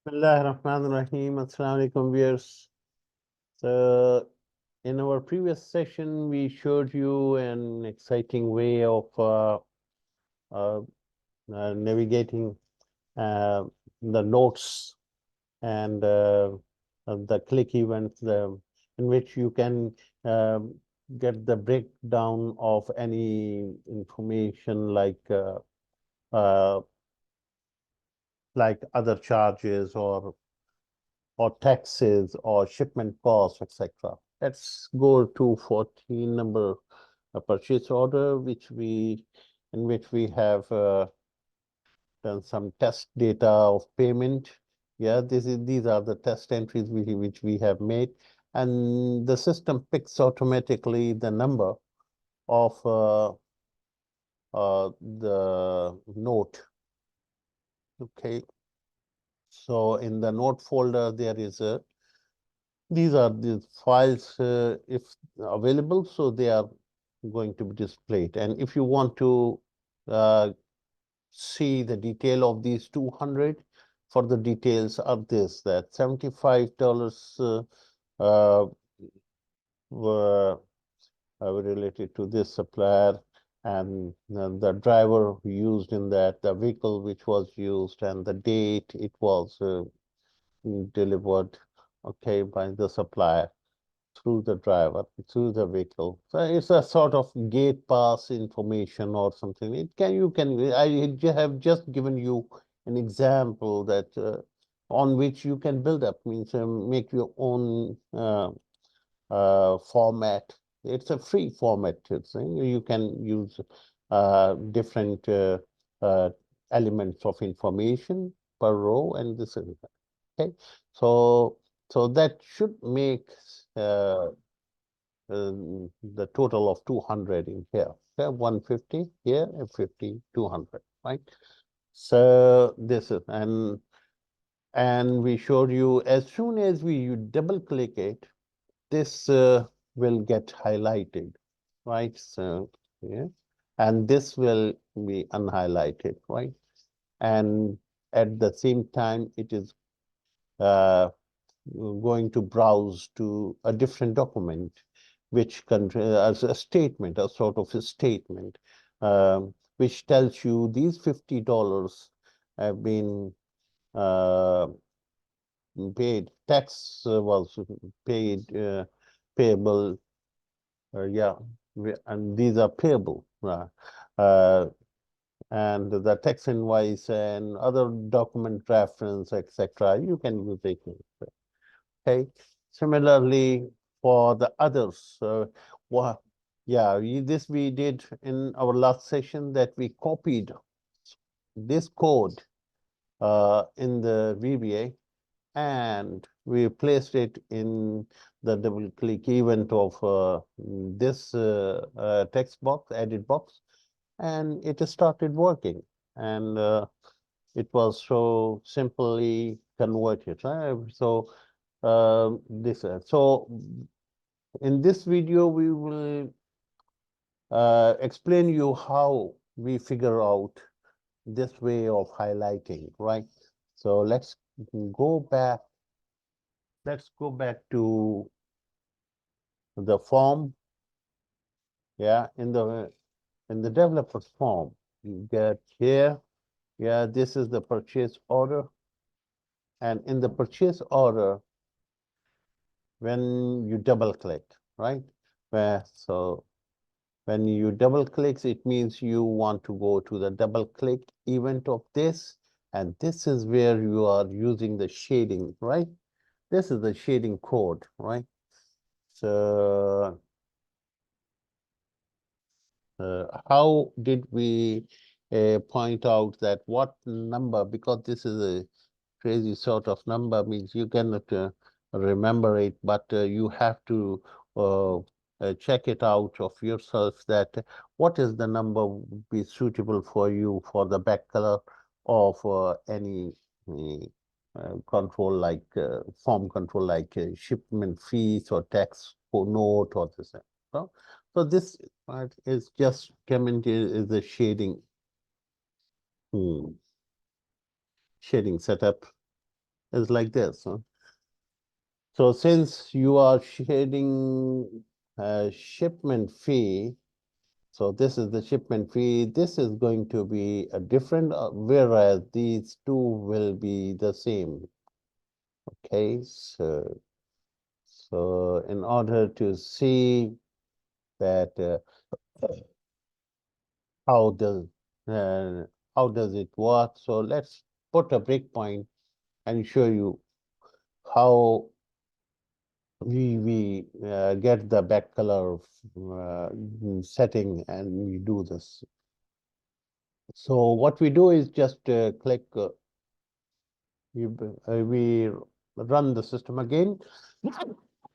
Bismillahirrahmanirrahim. Assalamu alaikum, viewers. So, in our previous session, we showed you an exciting way of uh, navigating uh, the notes and the click events, in which you can um get the breakdown of any information uh, like other charges or taxes or shipment costs, etc. Let's go to 14 number purchase order, in which we have done some test data of payment. Yeah, these are the test entries which we have made, and the system picks automatically the number of the note. Okay, so in the note folder there is a these are the files if available, so they are going to be displayed. And if you want to uh, see the detail of these 200, for the details of this, that $75 uh, were related to this supplier, and the driver used in that, the vehicle which was used, and the date it was delivered, okay, by the supplier through the driver, through the vehicle. So it's a sort of gate pass information or something. I have just given you an example that on which you can build up, means make your own format. It's a free format. You can use different elements of information per row, and this is okay. So that should make uh, the total of 200 in here. Okay, 150 here and 50, 200, right? So this is, and we showed you as soon as you double click it, this will get highlighted, right? So yeah, and this will be unhighlighted, right? And at the same time, it is uh, going to browse to a different document, which as a statement, a sort of a statement, which tells you these $50 have been uh, paid. Tax was paid, payable. Yeah, and these are payable. Uh, and the tax invoice and other document reference, etc. You can use it. Okay. Similarly, for the others, yeah, this we did in our last session, that we copied this code in the VBA, and we placed it in the double click event of this text box, edit box, and it started working. And it was so simply converted, right? So so in this video we will explain you how we figure out this way of highlighting, right? So go back let's go back to the form. Yeah, in the developer's form, you get here. Yeah, this is the purchase order, and in the purchase order, when you double click, right? So when you double clicks, it means you want to go to the double click event of this, and this is where you are using the shading, right? This is the shading code, right? So how did we point out that what number, because this is a crazy sort of number, means you cannot remember it, but you have to check it out of yourself, that what is the number would be suitable for you for the back color of any control, like form control, like shipment fees or tax or note or this. So, this part is just coming is the shading, shading setup. is like this. So since you are shading shipment fee, so this is the shipment fee, this is going to be a different, whereas these two will be the same. Okay, so in order to see that how does uh, how does it work, so let's put a breakpoint and show you how we get the back color setting, and we do this. So what we do is just click, we run the system again.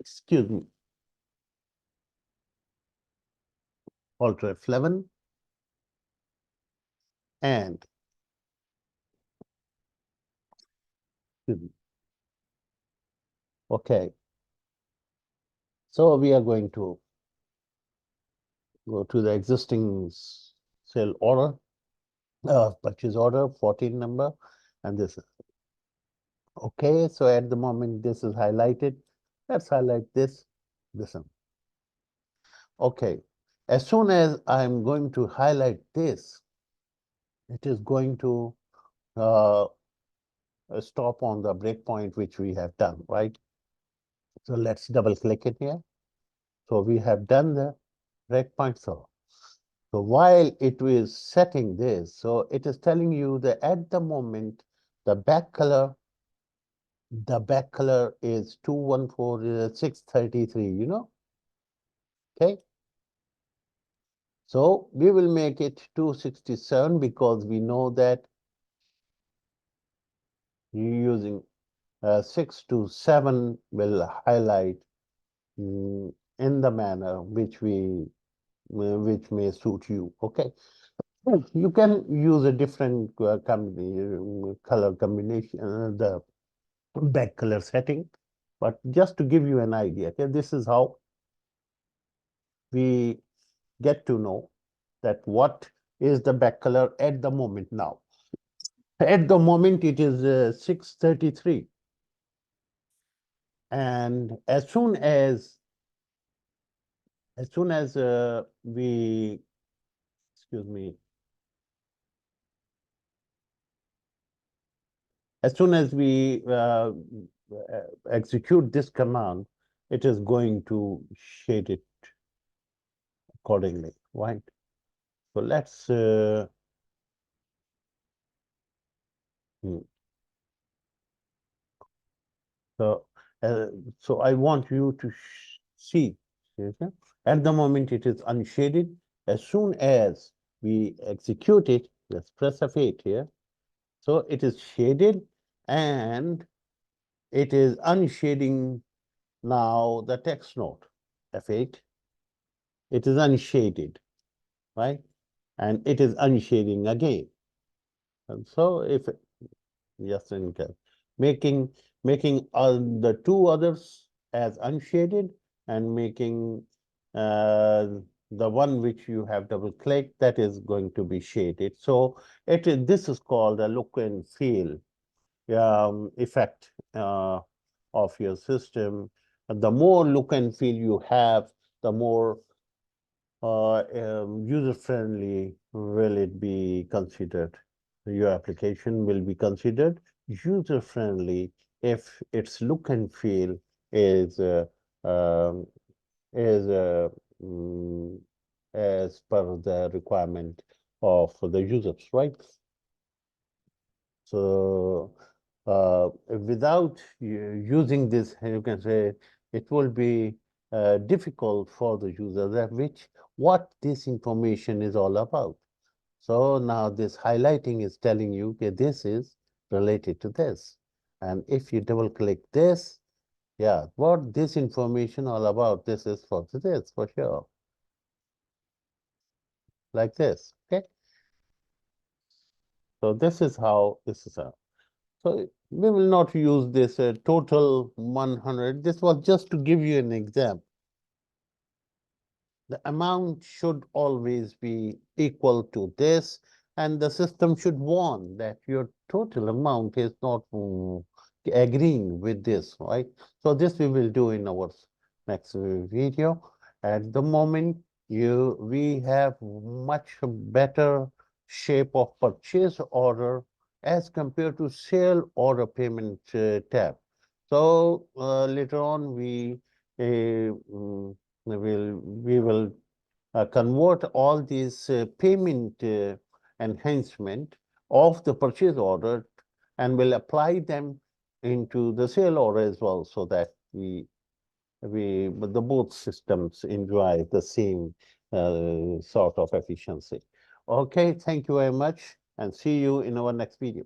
Excuse me. Alt F11 and excuse me. Okay. So we are going to go to the existing sale order, purchase order, 14 number, and this is okay. So at the moment, this is highlighted. Let's highlight this one. Okay. As soon as I'm going to highlight this, it is going to uh, stop on the breakpoint which we have done, right? So let's double click it here. So we have done the breakpoint. So while it is setting this, so it is telling you that at the moment, the back color is 214633, okay? So we will make it 267 because we know that you're using 6 to 7 will highlight in the manner which may suit you, okay? You can use a different color combination, the back color setting, but just to give you an idea, okay, this is how we get to know that what is the back color at the moment now. At the moment, it is 633. And as soon as we, excuse me, as soon as we execute this command, it is going to shade it accordingly, right? So let's hmm. So, uh, so I want you to see, okay? At the moment it is unshaded. As soon as we execute it, let's press F8 here. So it is shaded and it is unshading now the text node, F8. It is unshaded, right? And it is unshading again. And so if yes, and making making the two others as unshaded and making uh, the one which you have double clicked, that is going to be shaded. So this is called a look and feel effect of your system. The more look and feel you have, the more user-friendly will it be considered. Your application will be considered user-friendly if its look and feel is um, is mm, as per the requirement of the users, right? So without using this, you can say it will be difficult for the user that what this information is all about. So now this highlighting is telling you okay, this is related to this. And if you double click this, yeah, what this information all about, this is for this for sure. Like this, okay? So this is how this is. So we will not use this total 100. This was just to give you an example. The amount should always be equal to this, and the system should warn that your total amount is not agreeing with this, right? So this we will do in our next video. At the moment, we have much better shape of purchase order as compared to sale order payment tab. So later on, we will convert all these payment enhancement of the purchase order and will apply them into the sale order as well, so that the both systems enjoy the same sort of efficiency. Okay, thank you very much, and see you in our next video.